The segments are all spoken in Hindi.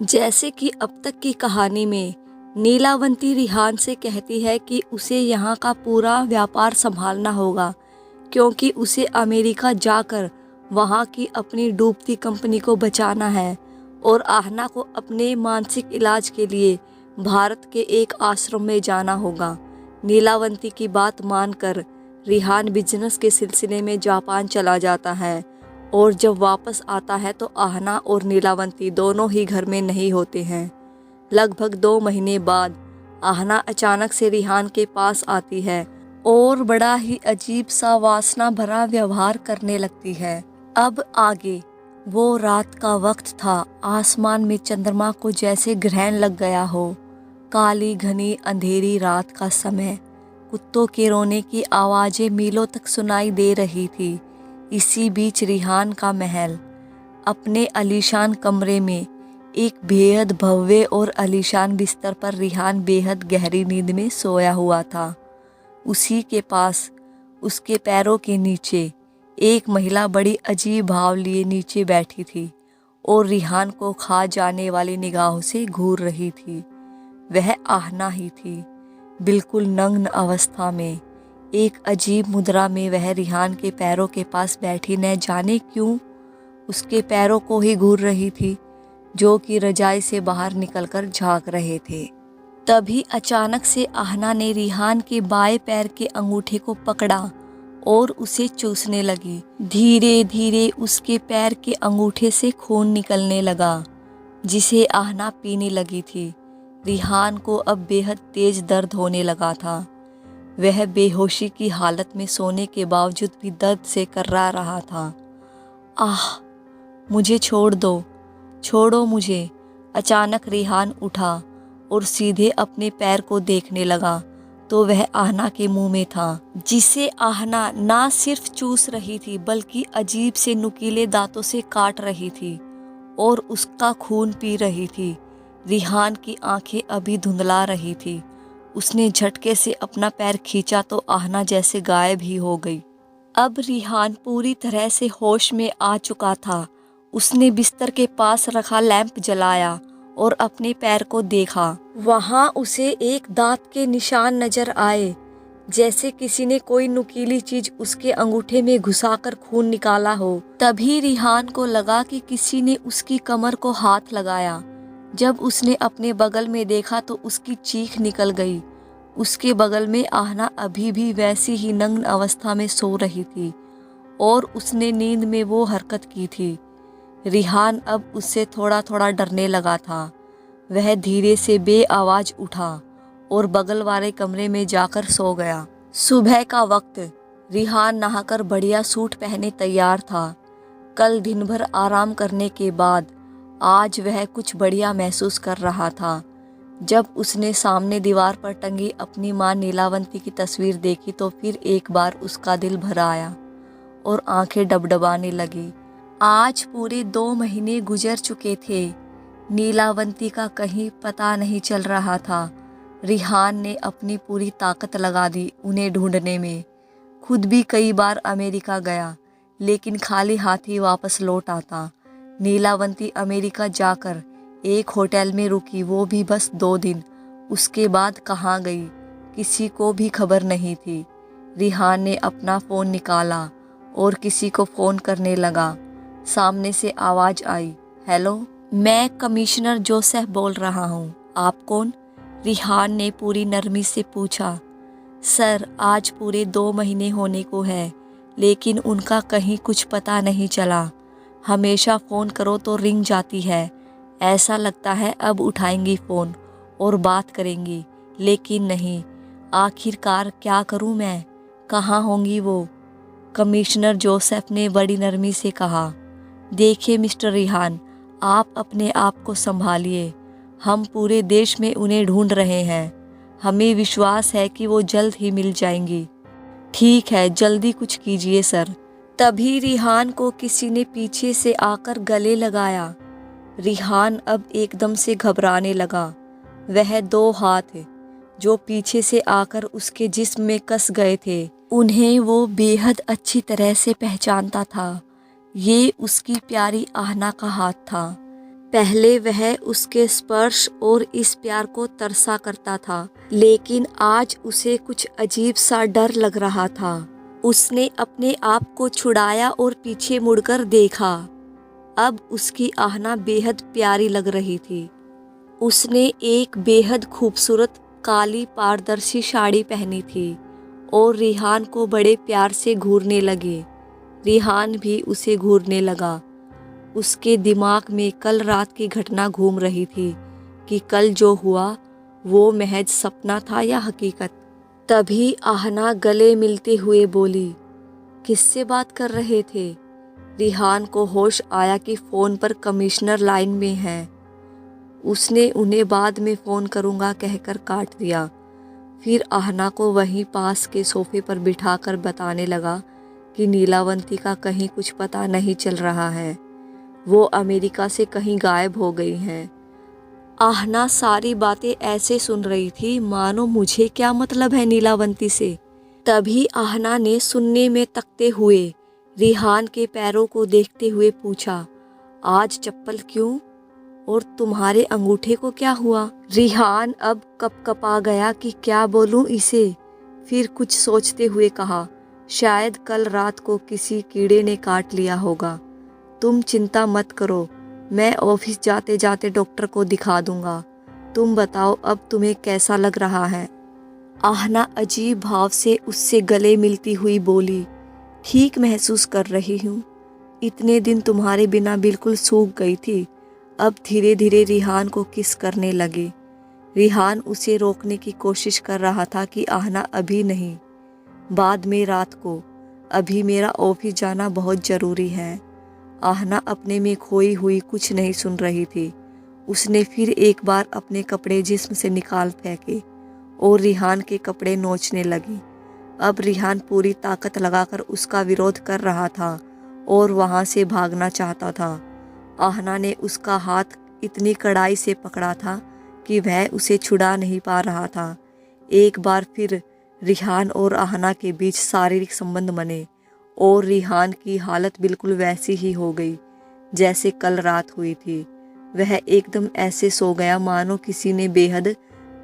जैसे कि अब तक की कहानी में नीलावंती रिहान से कहती है कि उसे यहाँ का पूरा व्यापार संभालना होगा, क्योंकि उसे अमेरिका जाकर वहाँ की अपनी डूबती कंपनी को बचाना है और आहना को अपने मानसिक इलाज के लिए भारत के एक आश्रम में जाना होगा। नीलावंती की बात मानकर रिहान बिजनेस के सिलसिले में जापान चला जाता है और जब वापस आता है तो आहना और नीलावंती दोनों ही घर में नहीं होते हैं। लगभग 2 महीने बाद आहना अचानक से रिहान के पास आती है और बड़ा ही अजीब सा वासना भरा व्यवहार करने लगती है। अब आगे वो रात का वक्त था। आसमान में चंद्रमा को जैसे ग्रहण लग गया हो। काली घनी अंधेरी रात का समय, कुत्तों के रोने की आवाज़ें मीलों तक सुनाई दे रही थी। इसी बीच रिहान का महल अपने आलीशान कमरे में एक बेहद भव्य और आलीशान बिस्तर पर रिहान बेहद गहरी नींद में सोया हुआ था। उसी के पास उसके पैरों के नीचे एक महिला बड़ी अजीब भाव लिए नीचे बैठी थी और रिहान को खा जाने वाली निगाहों से घूर रही थी। वह आहना ही थी, बिल्कुल नग्न अवस्था में। एक अजीब मुद्रा में वह रिहान के पैरों के पास बैठी न जाने क्यों उसके पैरों को ही घूर रही थी, जो कि रजाई से बाहर निकलकर झांक रहे थे। तभी अचानक से आहना ने रिहान के बाएं पैर के अंगूठे को पकड़ा और उसे चूसने लगी। धीरे धीरे उसके पैर के अंगूठे से खून निकलने लगा, जिसे आहना पीने लगी थी। रिहान को अब बेहद तेज दर्द होने लगा था। वह बेहोशी की हालत में सोने के बावजूद भी दर्द से कर्रा रहा था। आह, मुझे छोड़ दो, छोड़ो मुझे। अचानक रिहान उठा और सीधे अपने पैर को देखने लगा तो वह आहना के मुंह में था, जिसे आहना ना सिर्फ चूस रही थी बल्कि अजीब से नुकीले दांतों से काट रही थी और उसका खून पी रही थी। रिहान की आंखें अभी धुंधला रही थी। उसने झटके से अपना पैर खींचा तो आहना जैसे गायब ही हो गई। अब रिहान पूरी तरह से होश में आ चुका था। उसने बिस्तर के पास रखा लैंप जलाया और अपने पैर को देखा। वहां उसे एक दांत के निशान नजर आए, जैसे किसी ने कोई नुकीली चीज उसके अंगूठे में घुसाकर खून निकाला हो। तभी रिहान को लगा कि किसी ने उसकी कमर को हाथ लगाया। जब उसने अपने बगल में देखा तो उसकी चीख निकल गई। उसके बगल में आहना अभी भी वैसी ही नग्न अवस्था में सो रही थी और उसने नींद में वो हरकत की थी। रिहान अब उससे थोड़ा थोड़ा डरने लगा था। वह धीरे से बेआवाज उठा और बगल वाले कमरे में जाकर सो गया। सुबह का वक्त। रिहान नहाकर बढ़िया सूट पहने तैयार था। कल दिन भर आराम करने के बाद आज वह कुछ बढ़िया महसूस कर रहा था। जब उसने सामने दीवार पर टंगी अपनी मां नीलावंती की तस्वीर देखी तो फिर एक बार उसका दिल भर आया और आंखें डबडबाने लगी। आज पूरे 2 महीने गुजर चुके थे। नीलावंती का कहीं पता नहीं चल रहा था। रिहान ने अपनी पूरी ताकत लगा दी उन्हें ढूंढने में। खुद भी कई बार अमेरिका गया, लेकिन खाली हाथ ही वापस लौट आता। नीलावंती अमेरिका जाकर एक होटल में रुकी, वो भी बस 2 दिन। उसके बाद कहाँ गई किसी को भी खबर नहीं थी। रिहान ने अपना फ़ोन निकाला और किसी को फ़ोन करने लगा। सामने से आवाज़ आई, हेलो, मैं कमिश्नर जोसेफ बोल रहा हूँ। आप कौन? रिहान ने पूरी नरमी से पूछा। सर, आज पूरे 2 महीने होने को है, लेकिन उनका कहीं कुछ पता नहीं चला। हमेशा फ़ोन करो तो रिंग जाती है। ऐसा लगता है अब उठाएंगी फ़ोन और बात करेंगी, लेकिन नहीं। आखिरकार क्या करूं मैं? कहाँ होंगी वो? कमिश्नर जोसेफ ने बड़ी नरमी से कहा। देखिए मिस्टर रिहान, आप अपने आप को संभालिए। हम पूरे देश में उन्हें ढूंढ रहे हैं। हमें विश्वास है कि वो जल्द ही मिल जाएंगी। ठीक है, जल्दी कुछ कीजिए सर। तभी रिहान को किसी ने पीछे से आकर गले लगाया। रिहान अब एकदम से घबराने लगा। वह 2 हाथ जो पीछे से आकर उसके जिस्म में कस गए थे, उन्हें वो बेहद अच्छी तरह से पहचानता था। ये उसकी प्यारी आहना का हाथ था। पहले वह उसके स्पर्श और इस प्यार को तरसा करता था, लेकिन आज उसे कुछ अजीब सा डर लग रहा था। उसने अपने आप को छुड़ाया और पीछे मुड़कर देखा। अब उसकी आहना बेहद प्यारी लग रही थी। उसने एक बेहद खूबसूरत काली पारदर्शी साड़ी पहनी थी और रिहान को बड़े प्यार से घूरने लगी। रिहान भी उसे घूरने लगा। उसके दिमाग में कल रात की घटना घूम रही थी कि कल जो हुआ वो महज सपना था या हकीकत। तभी आहना गले मिलते हुए बोली, किससे बात कर रहे थे? रिहान को होश आया कि फ़ोन पर कमिश्नर लाइन में है। उसने उन्हें बाद में फ़ोन करूँगा कहकर काट दिया। फिर आहना को वहीं पास के सोफे पर बिठाकर बताने लगा कि नीलावंती का कहीं कुछ पता नहीं चल रहा है। वो अमेरिका से कहीं गायब हो गई हैं। आहना सारी बातें ऐसे सुन रही थी मानो मुझे क्या मतलब है नीलावंती से। तभी आहना ने सुनने में तकते हुए रिहान के पैरों को देखते हुए पूछा, आज चप्पल क्यों? और तुम्हारे अंगूठे को क्या हुआ? रिहान अब कपकपा गया कि क्या बोलूं इसे। फिर कुछ सोचते हुए कहा, शायद कल रात को किसी कीड़े ने काट लिया होगा। तुम चिंता मत करो, मैं ऑफिस जाते जाते डॉक्टर को दिखा दूंगा। तुम बताओ अब तुम्हें कैसा लग रहा है? आहना अजीब भाव से उससे गले मिलती हुई बोली, ठीक महसूस कर रही हूँ। इतने दिन तुम्हारे बिना बिल्कुल सूख गई थी। अब धीरे धीरे रिहान को किस करने लगी। रिहान उसे रोकने की कोशिश कर रहा था कि आहना अभी नहीं, बाद में रात को, अभी मेरा ऑफिस जाना बहुत ज़रूरी है। आहना अपने में खोई हुई कुछ नहीं सुन रही थी। उसने फिर एक बार अपने कपड़े जिस्म से निकाल फेंके और रिहान के कपड़े नोचने लगी। अब रिहान पूरी ताकत लगाकर उसका विरोध कर रहा था और वहाँ से भागना चाहता था। आहना ने उसका हाथ इतनी कड़ाई से पकड़ा था कि वह उसे छुड़ा नहीं पा रहा था। एक बार फिर रिहान और आहना के बीच शारीरिक संबंध बने और रिहान की हालत बिल्कुल वैसी ही हो गई जैसे कल रात हुई थी। वह एकदम ऐसे सो गया मानो किसी ने बेहद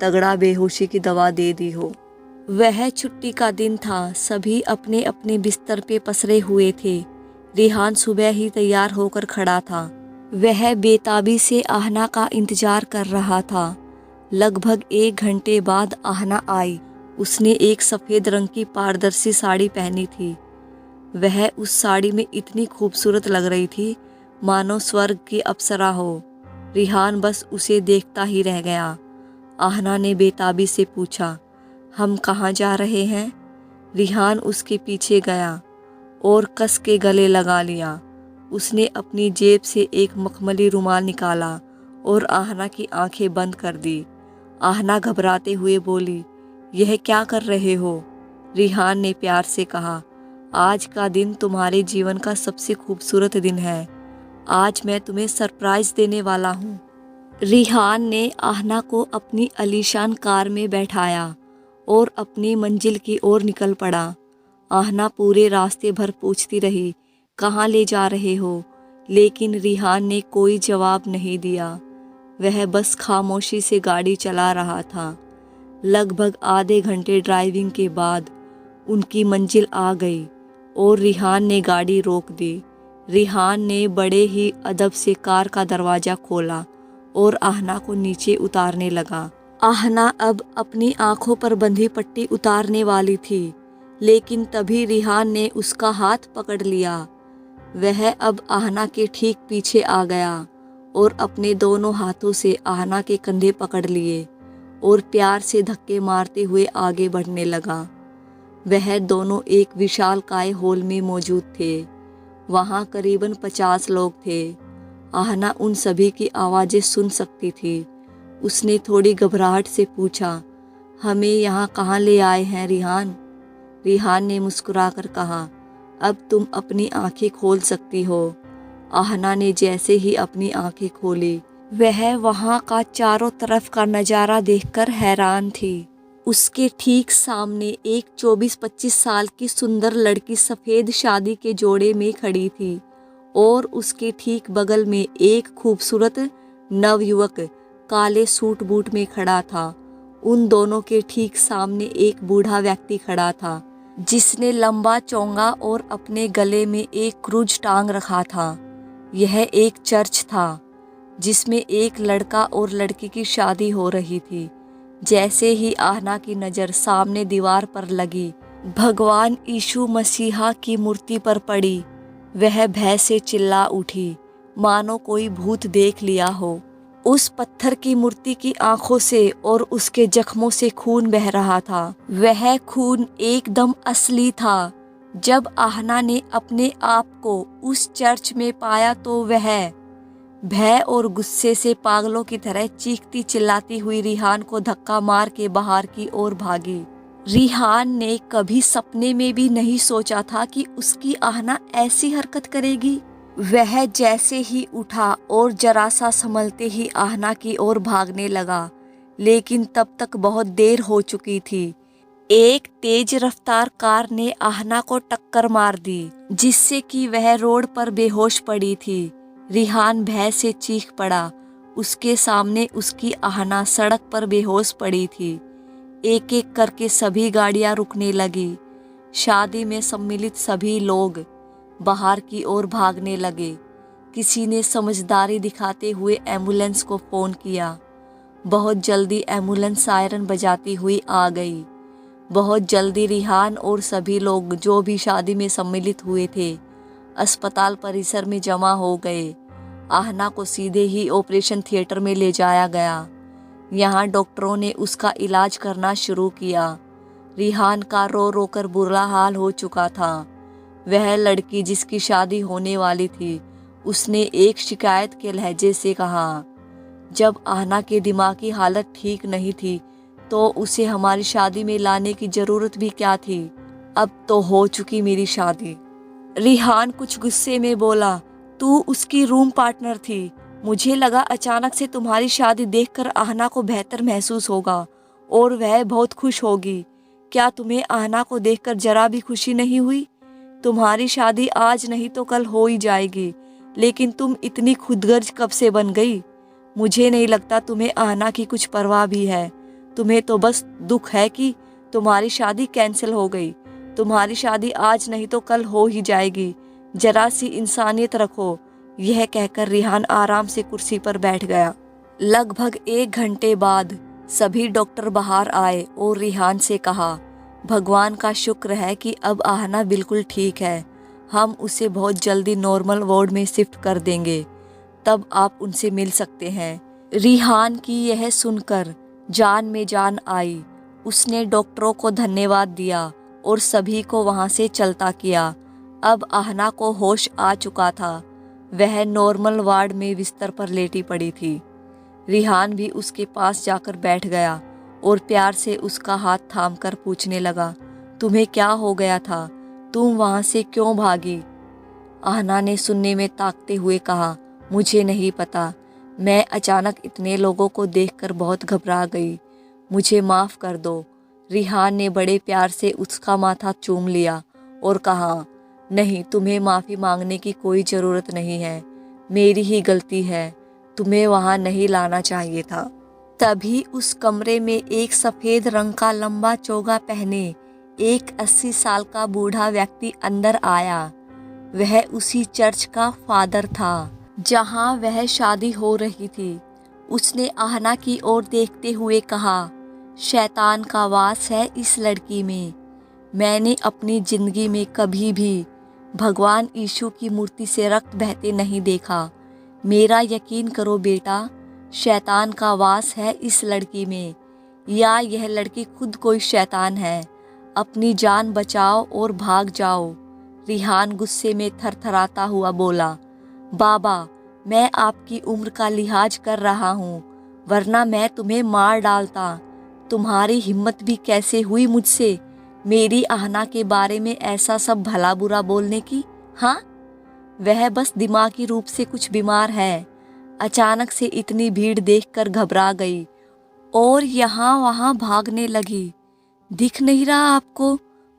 तगड़ा बेहोशी की दवा दे दी हो। वह छुट्टी का दिन था। सभी अपने अपने बिस्तर पे पसरे हुए थे। रिहान सुबह ही तैयार होकर खड़ा था। वह बेताबी से आहना का इंतजार कर रहा था। लगभग 1 घंटे बाद आहना आई। उसने एक सफ़ेद रंग की पारदर्शी साड़ी पहनी थी। वह उस साड़ी में इतनी खूबसूरत लग रही थी मानो स्वर्ग की अप्सरा हो। रिहान बस उसे देखता ही रह गया। आहना ने बेताबी से पूछा, हम कहाँ जा रहे हैं? रिहान उसके पीछे गया और कस के गले लगा लिया। उसने अपनी जेब से एक मखमली रुमाल निकाला और आहना की आंखें बंद कर दी। आहना घबराते हुए बोली, यह क्या कर रहे हो? रिहान ने प्यार से कहा, आज का दिन तुम्हारे जीवन का सबसे खूबसूरत दिन है। आज मैं तुम्हें सरप्राइज देने वाला हूँ। रिहान ने आहना को अपनी आलीशान कार में बैठाया और अपनी मंजिल की ओर निकल पड़ा। आहना पूरे रास्ते भर पूछती रही, कहाँ ले जा रहे हो? लेकिन रिहान ने कोई जवाब नहीं दिया। वह बस खामोशी से गाड़ी चला रहा था। लगभग आधे घंटे ड्राइविंग के बाद उनकी मंजिल आ गई और रिहान ने गाड़ी रोक दी। रिहान ने बड़े ही अदब से कार का दरवाज़ा खोला और आहना को नीचे उतारने लगा। आहना अब अपनी आंखों पर बंधी पट्टी उतारने वाली थी, लेकिन तभी रिहान ने उसका हाथ पकड़ लिया। वह अब आहना के ठीक पीछे आ गया और अपने दोनों हाथों से आहना के कंधे पकड़ लिए और प्यार से धक्के मारते हुए आगे बढ़ने लगा। वह दोनों एक विशालकाय हॉल में मौजूद थे। वहाँ करीबन 50 लोग थे। आहना उन सभी की आवाज़ें सुन सकती थी। उसने थोड़ी घबराहट से पूछा, हमें यहाँ कहाँ ले आए हैं रिहान? रिहान ने मुस्कुराकर कहा, अब तुम अपनी आंखें खोल सकती हो। आहना ने जैसे ही अपनी आंखें खोली, वह वहाँ का चारों तरफ का नज़ारा देखकर हैरान थी। उसके ठीक सामने एक 24-25 साल की सुंदर लड़की सफ़ेद शादी के जोड़े में खड़ी थी और उसके ठीक बगल में एक खूबसूरत नवयुवक काले सूट बूट में खड़ा था। उन दोनों के ठीक सामने एक बूढ़ा व्यक्ति खड़ा था जिसने लंबा चोंगा और अपने गले में एक क्रूज टांग रखा था। यह एक चर्च था जिसमें एक लड़का और लड़की की शादी हो रही थी। जैसे ही आहना की नज़र सामने दीवार पर लगी, भगवान यीशु मसीहा की मूर्ति पर पड़ी, वह भय से चिल्ला उठी, मानो कोई भूत देख लिया हो। उस पत्थर की मूर्ति की आंखों से और उसके जख्मों से खून बह रहा था। वह खून एकदम असली था। जब आहना ने अपने आप को उस चर्च में पाया तो वह भय और गुस्से से पागलों की तरह चीखती चिल्लाती हुई रिहान को धक्का मार के बाहर की ओर भागी। रिहान ने कभी सपने में भी नहीं सोचा था कि उसकी आहना ऐसी हरकत करेगी। वह जैसे ही उठा और जरा सा संभलते ही आहना की ओर भागने लगा, लेकिन तब तक बहुत देर हो चुकी थी। एक तेज रफ्तार कार ने आहना को टक्कर मार दी, जिससे कि वह रोड पर बेहोश पड़ी थी। रिहान भय से चीख पड़ा। उसके सामने उसकी आहना सड़क पर बेहोश पड़ी थी। एक एक करके सभी गाड़ियां रुकने लगी। शादी में सम्मिलित सभी लोग बाहर की ओर भागने लगे। किसी ने समझदारी दिखाते हुए एम्बुलेंस को फ़ोन किया। बहुत जल्दी एम्बुलेंस सायरन बजाती हुई आ गई। बहुत जल्दी रिहान और सभी लोग जो भी शादी में सम्मिलित हुए थे अस्पताल परिसर में जमा हो गए। आहना को सीधे ही ऑपरेशन थिएटर में ले जाया गया। यहाँ डॉक्टरों ने उसका इलाज करना शुरू किया। रिहान का रो रो कर बुरा हाल हो चुका था। वह लड़की जिसकी शादी होने वाली थी, उसने एक शिकायत के लहजे से कहा, जब आहना के दिमाग की हालत ठीक नहीं थी तो उसे हमारी शादी में लाने की ज़रूरत भी क्या थी। अब तो हो चुकी मेरी शादी। रिहान कुछ गुस्से में बोला, तू उसकी रूम पार्टनर थी। मुझे लगा अचानक से तुम्हारी शादी देखकर आहना को बेहतर महसूस होगा और वह बहुत खुश होगी। क्या तुम्हें आहना को देखकर जरा भी खुशी नहीं हुई? तुम्हारी शादी आज नहीं तो कल हो ही जाएगी, लेकिन तुम इतनी खुदगर्ज कब से बन गई? मुझे नहीं लगता तुम्हें आहना की कुछ परवाह भी है। तुम्हें तो बस दुख है कि तुम्हारी शादी कैंसिल हो गई। तुम्हारी शादी आज नहीं तो कल हो ही जाएगी। जरा सी इंसानियत रखो। यह कहकर रिहान आराम से कुर्सी पर बैठ गया। लगभग 1 घंटे बाद सभी डॉक्टर बाहर आए और रिहान से कहा, भगवान का शुक्र है कि अब आहना बिल्कुल ठीक है। हम उसे बहुत जल्दी नॉर्मल वार्ड में शिफ्ट कर देंगे, तब आप उनसे मिल सकते हैं। रिहान की यह सुनकर जान में जान आई। उसने डॉक्टरों को धन्यवाद दिया और सभी को वहां से चलता किया। अब आहना को होश आ चुका था। वह नॉर्मल वार्ड में बिस्तर पर लेटी पड़ी थी। रिहान भी उसके पास जाकर बैठ गया और प्यार से उसका हाथ थामकर पूछने लगा, तुम्हें क्या हो गया था? तुम वहां से क्यों भागी? आहना ने सुनने में ताकते हुए कहा, मुझे नहीं पता। मैं अचानक इतने लोगों को देखकर बहुत घबरा गई। मुझे माफ़ कर दो। रिहान ने बड़े प्यार से उसका माथा चूम लिया और कहा, नहीं, तुम्हें माफ़ी मांगने की कोई ज़रूरत नहीं है। मेरी ही गलती है। तुम्हें वहाँ नहीं लाना चाहिए था। तभी उस कमरे में एक सफ़ेद रंग का लंबा चोगा पहने एक 80 साल का बूढ़ा व्यक्ति अंदर आया। वह उसी चर्च का फादर था जहाँ वह शादी हो रही थी। उसने आहना की ओर देखते हुए कहा, शैतान का वास है इस लड़की में। मैंने अपनी ज़िंदगी में कभी भी भगवान यीशु की मूर्ति से रक्त बहते नहीं देखा। मेरा यकीन करो बेटा, शैतान का वास है इस लड़की में, या यह लड़की खुद कोई शैतान है। अपनी जान बचाओ और भाग जाओ। रिहान गुस्से में थरथराता हुआ बोला, बाबा, मैं आपकी उम्र का लिहाज कर रहा हूँ, वरना मैं तुम्हें मार डालता। तुम्हारी हिम्मत भी कैसे हुई मुझसे मेरी आहना के बारे में ऐसा सब भला बुरा बोलने की? हाँ, वह बस दिमागी रूप से कुछ बीमार है। अचानक से इतनी भीड़ देखकर घबरा गई और यहाँ वहाँ भागने लगी। दिख नहीं रहा आपको?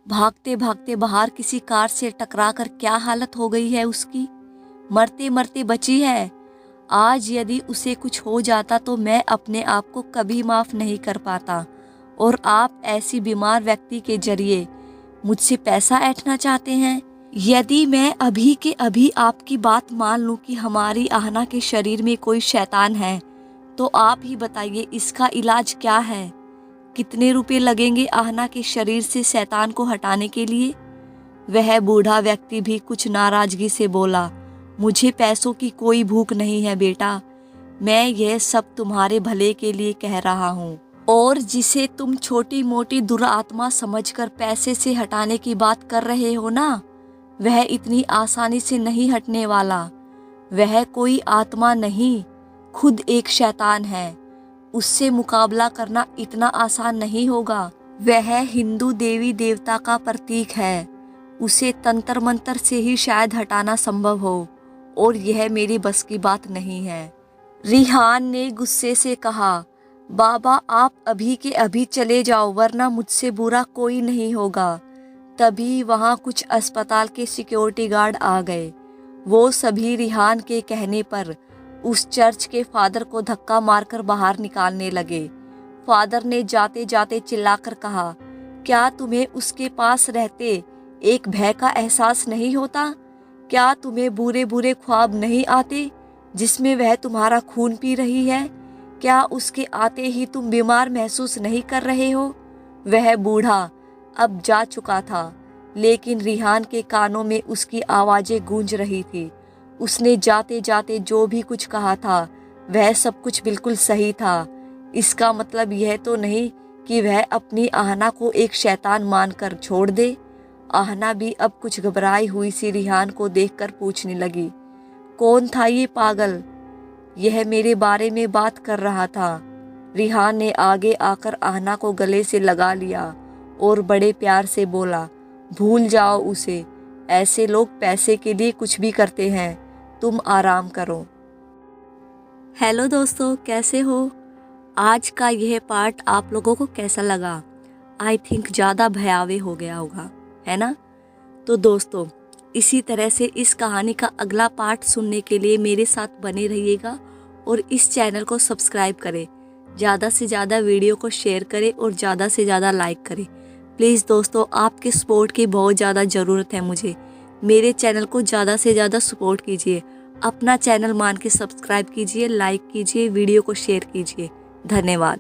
भागते भागते बाहर किसी कार से टकराकर क्या हालत हो गई है उसकी। मरते मरते बची है। आज यदि उसे कुछ हो जाता तो मैं अपने आप को कभी माफ़ नहीं कर पाता। और आप ऐसी बीमार व्यक्ति के जरिए मुझसे पैसा ऐंठना चाहते हैं। यदि मैं अभी के अभी आपकी बात मान लूं कि हमारी आहना के शरीर में कोई शैतान है, तो आप ही बताइए इसका इलाज क्या है? कितने रुपए लगेंगे आहना के शरीर से शैतान को हटाने के लिए? वह बूढ़ा व्यक्ति भी कुछ नाराजगी से बोला, मुझे पैसों की कोई भूख नहीं है बेटा, मैं यह सब तुम्हारे भले के लिए कह रहा हूँ। और जिसे तुम छोटी मोटी दुरात्मा समझकर पैसे से हटाने की बात कर रहे हो ना, वह इतनी आसानी से नहीं हटने वाला। वह कोई आत्मा नहीं, खुद एक शैतान है। उससे मुकाबला करना इतना आसान नहीं होगा। वह हिंदू देवी देवता का प्रतीक है। उसे तंत्र मंत्र से ही शायद हटाना संभव हो, और यह मेरी बस की बात नहीं है। रिहान ने गुस्से से कहा, बाबा आप अभी के अभी चले जाओ, वरना मुझसे बुरा कोई नहीं होगा। तभी वहाँ कुछ अस्पताल के सिक्योरिटी गार्ड आ गए। वो सभी रिहान के कहने पर उस चर्च के फादर को धक्का मारकर बाहर निकालने लगे। फादर ने जाते जाते चिल्लाकर कहा, क्या तुम्हें उसके पास रहते एक भय का एहसास नहीं होता? क्या तुम्हें बुरे बुरे ख्वाब नहीं आते जिसमें वह तुम्हारा खून पी रही है? क्या उसके आते ही तुम बीमार महसूस नहीं कर रहे हो? वह बूढ़ा अब जा चुका था, लेकिन रिहान के कानों में उसकी आवाज़ें गूंज रही थी। उसने जाते जाते जो भी कुछ कहा था वह सब कुछ बिल्कुल सही था। इसका मतलब यह तो नहीं कि वह अपनी आहना को एक शैतान मानकर छोड़ दे। आहना भी अब कुछ घबराई हुई सी रिहान को देखकर पूछने लगी, कौन था ये पागल? यह मेरे बारे में बात कर रहा था। रिहान ने आगे आकर आहना को गले से लगा लिया और बड़े प्यार से बोला, भूल जाओ उसे, ऐसे लोग पैसे के लिए कुछ भी करते हैं, तुम आराम करो। हेलो दोस्तों, कैसे हो? आज का यह पार्ट आप लोगों को कैसा लगा? आई थिंक ज़्यादा भयावह हो गया होगा, है ना? तो दोस्तों, इसी तरह से इस कहानी का अगला पार्ट सुनने के लिए मेरे साथ बने रहिएगा और इस चैनल को सब्सक्राइब करें। ज़्यादा से ज़्यादा वीडियो को शेयर करें और ज़्यादा से ज़्यादा लाइक करें। प्लीज़ दोस्तों, आपके सपोर्ट की बहुत ज़्यादा ज़रूरत है मुझे। मेरे चैनल को ज़्यादा से ज़्यादा सपोर्ट कीजिए। अपना चैनल मान के सब्सक्राइब कीजिए, लाइक कीजिए, वीडियो को शेयर कीजिए। धन्यवाद।